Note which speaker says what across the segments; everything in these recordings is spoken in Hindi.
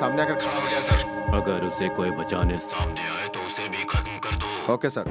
Speaker 1: सामने आकर खड़ा हो जाए सर।
Speaker 2: अगर उसे कोई बचाने
Speaker 1: सामने आए तो उसे भी खत्म कर दो। Okay sir.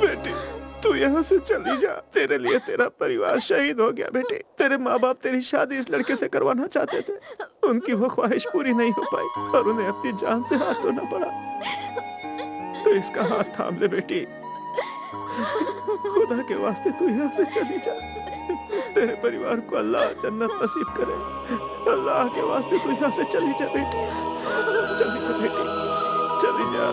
Speaker 3: बेटी तू यहाँ से चली जा, तेरे लिए तेरा परिवार शहीद हो गया। बेटी तेरे माँ बाप तेरी शादी इस लड़के से करवाना चाहते थे, उनकी वो ख्वाहिश पूरी नहीं हो पाई और उन्हें अपनी जान से हाथ धोना पड़ा। तो इसका हाथ थाम ले बेटी, खुदा के वास्ते तू यहाँ से चली जा। तेरे परिवार को अल्लाह जन्नत नसीब करे। अल्लाह के वास्ते तू यहाँ से चली जा बेटी, चली जा बेटी, चली जा।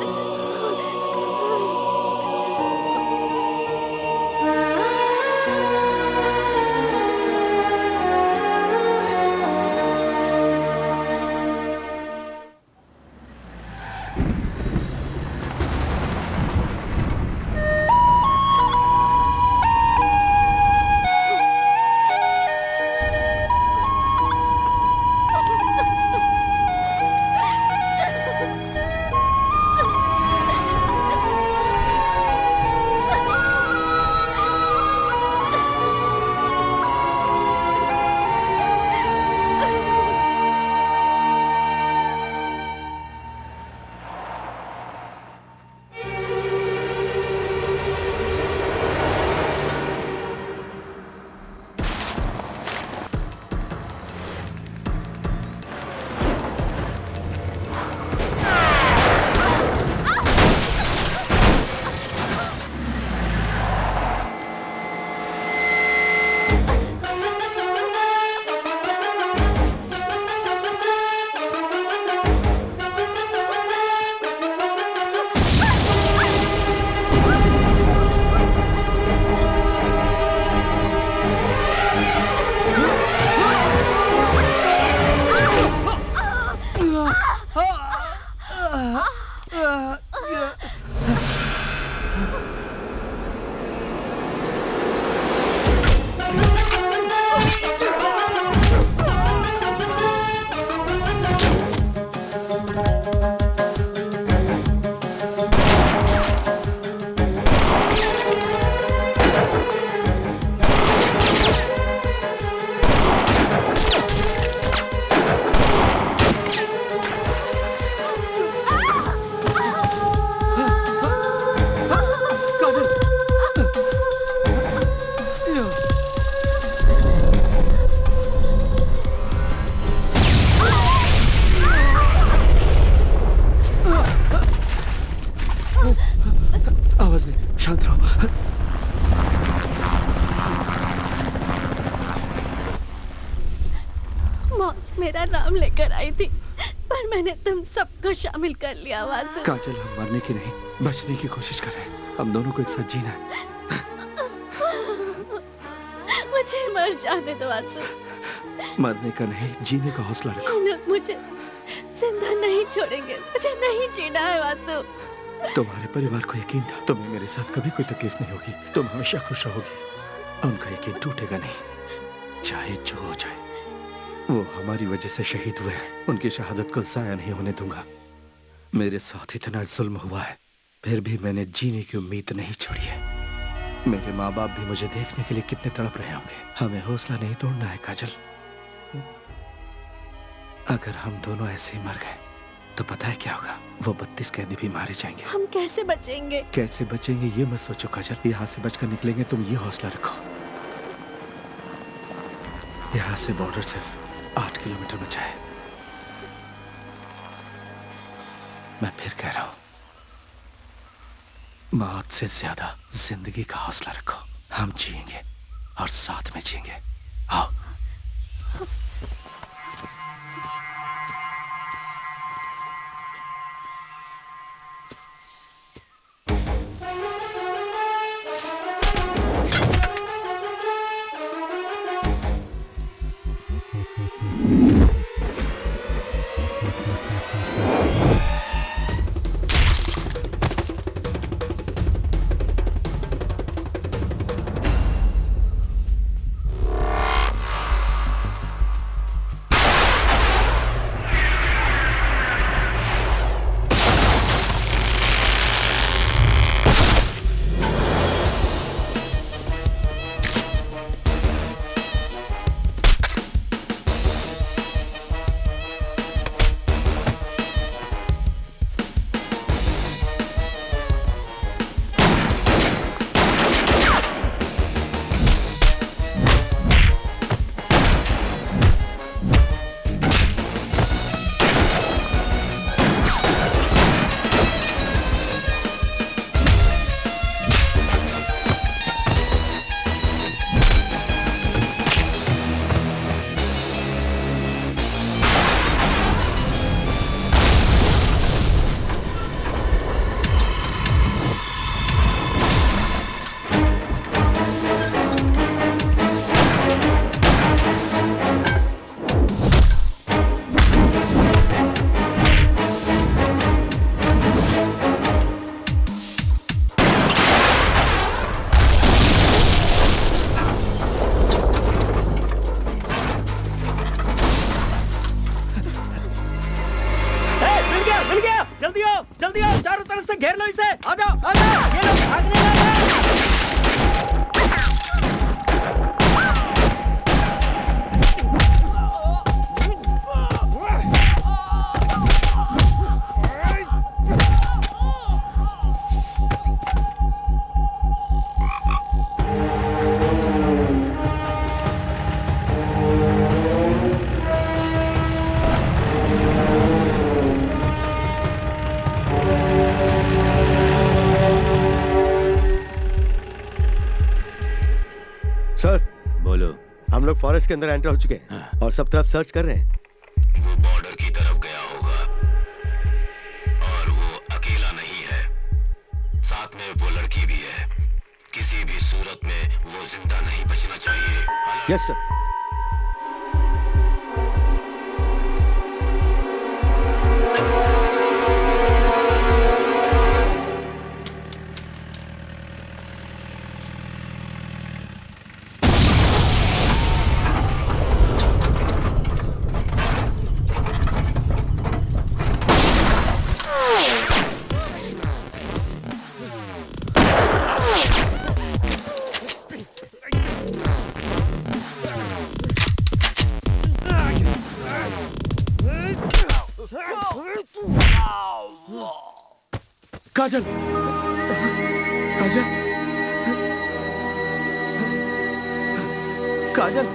Speaker 4: लेकर आई थी, पर मैंने तुम सबको शामिल कर लिया वासु।
Speaker 3: काजल, हम मरने की नहीं, बचने की कोशिश कर रहे हैं। हम दोनों को एक साथ जीना है।
Speaker 4: मुझे मर जाने दो वासु।
Speaker 3: मरने का नहीं, जीने का हौसला रखो।
Speaker 4: ये लोग मुझे जिंदा नहीं छोड़ेंगे, मुझे नहीं जीना है वासु।
Speaker 3: तुम्हारे परिवार को यकीन था तुम्हें मेरे साथ कभी कोई तकलीफ नहीं होगी, तुम हमेशा खुश रहोगी। उनका यकीन टूटेगा नहीं, चाहे जो हो जाए। वो हमारी वजह से शहीद हुए हैं, उनकी शहादत को जाया नहीं होने दूंगा। मेरे साथ इतना जुल्म हुआ है, फिर भी मैंने जीने की उम्मीद नहीं छोड़ी है। मेरे माँ बाप भी मुझे देखने के लिए कितने तड़प रहे होंगे। हमें हौसला नहीं तोड़ना है काजल। अगर हम दोनों ऐसे ही मर गए तो पता है क्या होगा? वो 32 कैदी भी मारे जाएंगे।
Speaker 4: हम कैसे बचेंगे?
Speaker 3: कैसे बचेंगे ये मत सोचो काजल, यहाँ से बचकर निकलेंगे, तुम ये हौसला रखो। यहाँ से बॉर्डर सिर्फ 8 किलोमीटर बचा है। मैं फिर कह रहा हूं, मौत से ज्यादा जिंदगी का हौसला रखो। हम जिएंगे और साथ में जिएंगे। आओ।
Speaker 5: जल्दी आओ, चारों तरफ से घेर लो इसे। आ जाओ, आ जाओ, ये लोग भागने लगे हैं।
Speaker 2: सर बोलो।
Speaker 5: हम लोग फॉरेस्ट के अंदर एंटर हो चुके हैं और सब तरफ सर्च कर रहे हैं।
Speaker 1: वो बॉर्डर की तरफ गया होगा और वो अकेला नहीं है, साथ में वो लड़की भी है। किसी भी सूरत में वो जिंदा नहीं बचना चाहिए।
Speaker 5: Yes sir.
Speaker 3: काजल, काजल, काजल।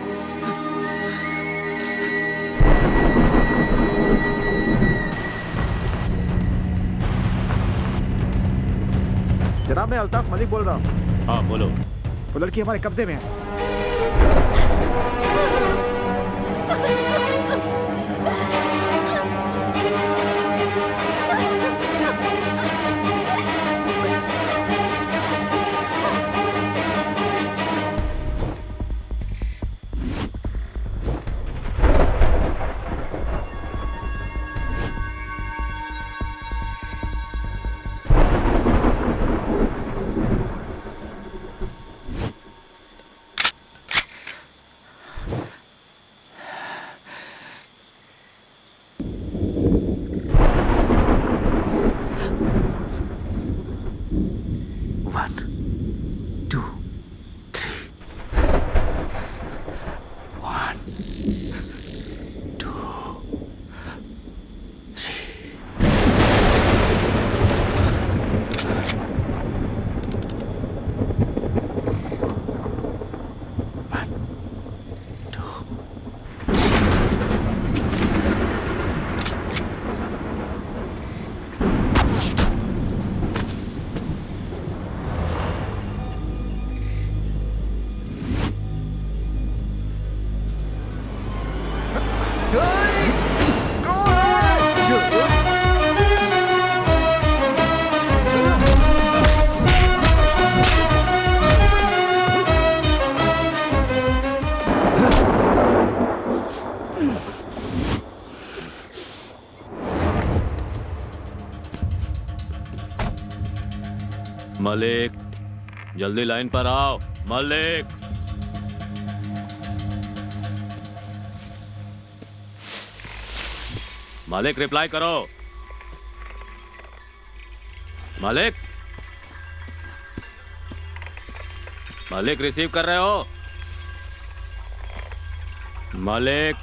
Speaker 6: जनाब, मैं अल्ताफ मलिक बोल रहा हूँ।
Speaker 2: हाँ बोलो।
Speaker 6: वो लड़की हमारे कब्जे में है।
Speaker 2: मलिक, जल्दी लाइन पर आओ। मलिक, मालिक रिप्लाई करो। मालिक, मालिक रिसीव कर रहे हो? मालिक,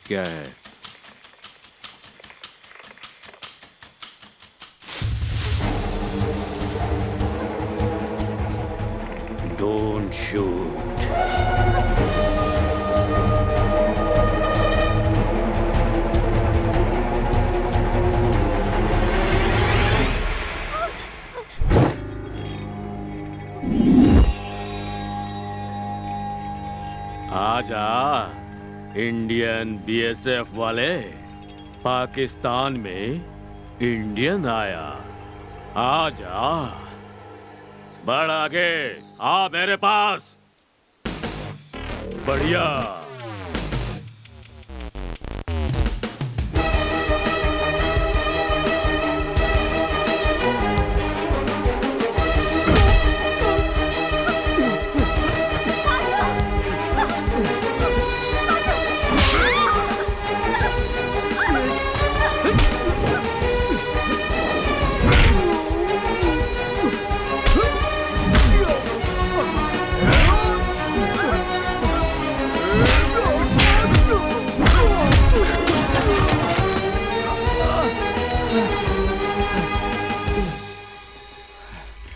Speaker 2: क्या है? Don't shoot. आजा इंडियन बीएसएफ वाले, पाकिस्तान में इंडियन आया। आजा, बढ़ आगे, आ मेरे पास। बढ़िया।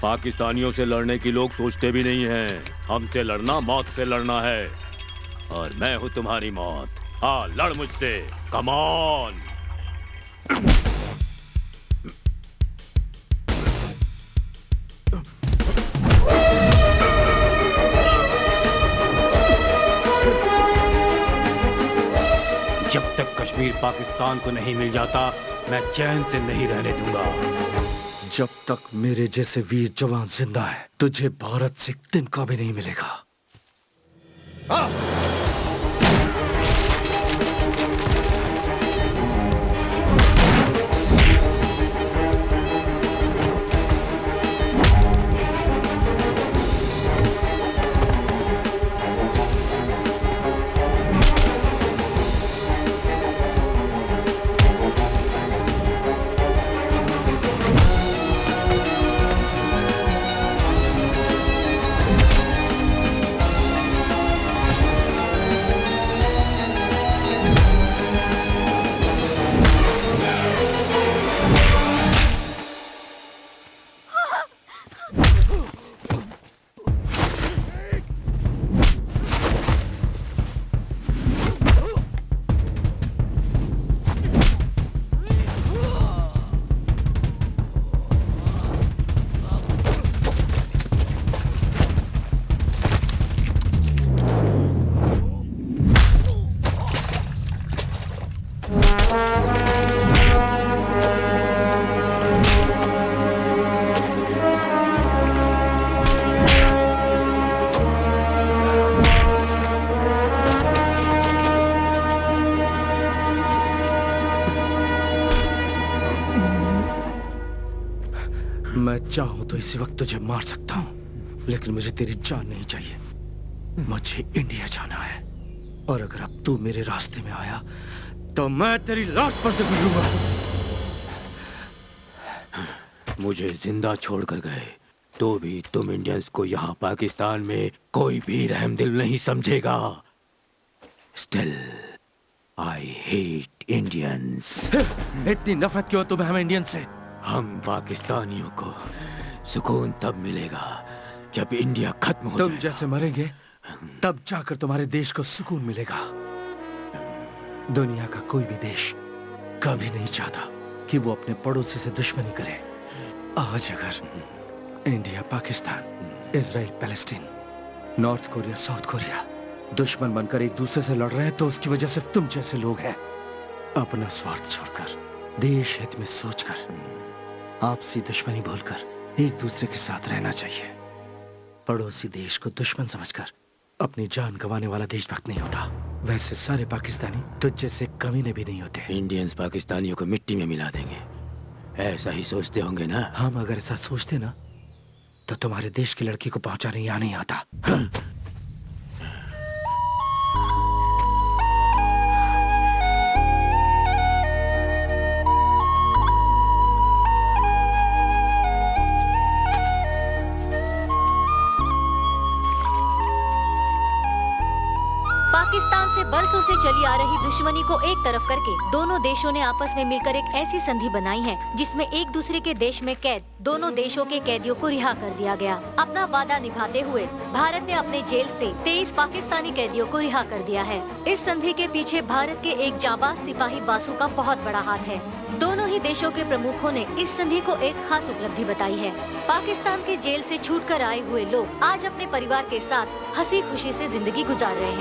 Speaker 2: पाकिस्तानियों से लड़ने की लोग सोचते भी नहीं हैं। हमसे लड़ना मौत से लड़ना है, और मैं हूं तुम्हारी मौत। हाँ, लड़ मुझसे, कम ऑन। जब तक कश्मीर पाकिस्तान को नहीं मिल जाता, मैं चैन से नहीं रहने दूंगा।
Speaker 6: जब तक मेरे जैसे वीर जवान जिंदा है, तुझे भारत से एक दिन का भी नहीं मिलेगा। मैं चाहूं तो इसी वक्त तुझे मार सकता हूं, लेकिन मुझे तेरी जान नहीं चाहिए। मुझे इंडिया जाना है, और अगर अब तू मेरे रास्ते में आया तो मैं तेरी लाश पर से गुजरूंगा।
Speaker 2: मुझे जिंदा छोड़कर गए तो भी तुम इंडियंस को यहाँ पाकिस्तान में कोई भी रहमदिल नहीं समझेगा। Still I hate Indians.
Speaker 6: इतनी नफरत क्यों तुम्हें हम इंडियन से?
Speaker 2: हम पाकिस्तानियों को सुकून तब मिलेगा जब इंडिया खत्म हो
Speaker 6: तुम जैसे मरेंगे तब जाकर तुम्हारे देश को सुकून मिलेगा। दुनिया का कोई भी देश कभी नहीं चाहता कि वो अपने पड़ोसी से दुश्मनी करे। आज अगर India, Pakistan, Israel, Palestine, north Korea, south Korea दुश्मन बनकर एक दूसरे से लड़ रहे हैं तो उसकी वजह सिर्फ तुम जैसे लोग हैं। अपना स्वार्थ छोड़कर देश हित में सोचकर आपसी दुश्मनी भूलकर एक दूसरे के साथ रहना चाहिए। पड़ोसी देश को दुश्मन समझकर अपनी जान गंवाने वाला देशभक्त नहीं होता। वैसे सारे पाकिस्तानी तुझ जैसे कमीने भी नहीं होते।
Speaker 2: इंडियंस पाकिस्तानियों को मिट्टी में मिला देंगे, ऐसा ही सोचते होंगे ना?
Speaker 6: हम अगर ऐसा सोचते ना तो तुम्हारे देश की लड़की को पहुंचाने यहाँ नहीं आता। हाँ।
Speaker 7: पाकिस्तान से बरसों से चली आ रही दुश्मनी को एक तरफ करके दोनों देशों ने आपस में मिलकर एक ऐसी संधि बनाई है जिसमें एक दूसरे के देश में कैद दोनों देशों के कैदियों को रिहा कर दिया गया। अपना वादा निभाते हुए भारत ने अपने जेल से 23 पाकिस्तानी कैदियों को रिहा कर दिया है। इस संधि के पीछे भारत के एक जाबाज सिपाही वासु का बहुत बड़ा हाथ है। दोनों ही देशों के प्रमुखों ने इस संधि को एक खास उपलब्धि बताई है। पाकिस्तान के जेल से छूटकर आए हुए लोग आज अपने परिवार के साथ हंसी खुशी से जिंदगी गुजार रहे हैं।